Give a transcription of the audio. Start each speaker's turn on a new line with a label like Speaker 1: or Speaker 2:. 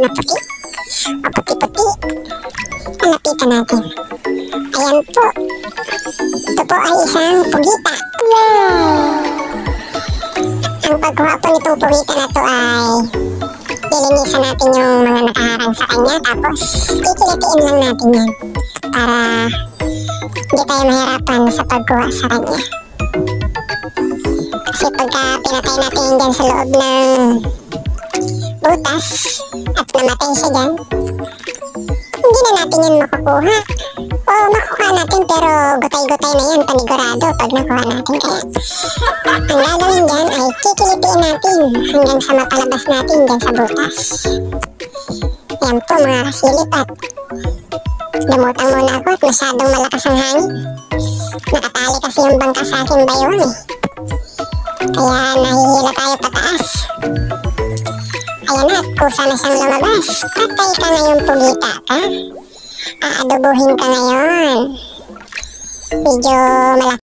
Speaker 1: na puti. Puti-puti. Lapitan natin. Ayan po. Ito po ay isang pugita. Wow! Ang pagkuha po nitong pugita na to ay lilinisan natin yung mga nakaharang sa kanya, tapos kikilatiin lang natin yan para hindi tayo mahirapan sa pagkuha sa kanya. Kasi pagka pinatay natin yan dyan sa loob ng butas at namatay siya dyan, hindi na natin yan makukuha. O makukuha natin pero gutay-gutay na yan, panigurado pag nakuha natin. Kaya ang gagawin dyan ay kikilitiin natin hanggang sa mapalabas natin dyan sa butas. Yan po mga kasilip, at damutan muna ako at masyadong malakas ang hangin. Nakatali kasi yung bangka sa aking baywang eh. Kaya nahihila tayo pataas. Ayan na, at kusa na siyang lumabas. Patay ka na yung pugita ka. Aadobuhin ka ngayon. Medyo malaki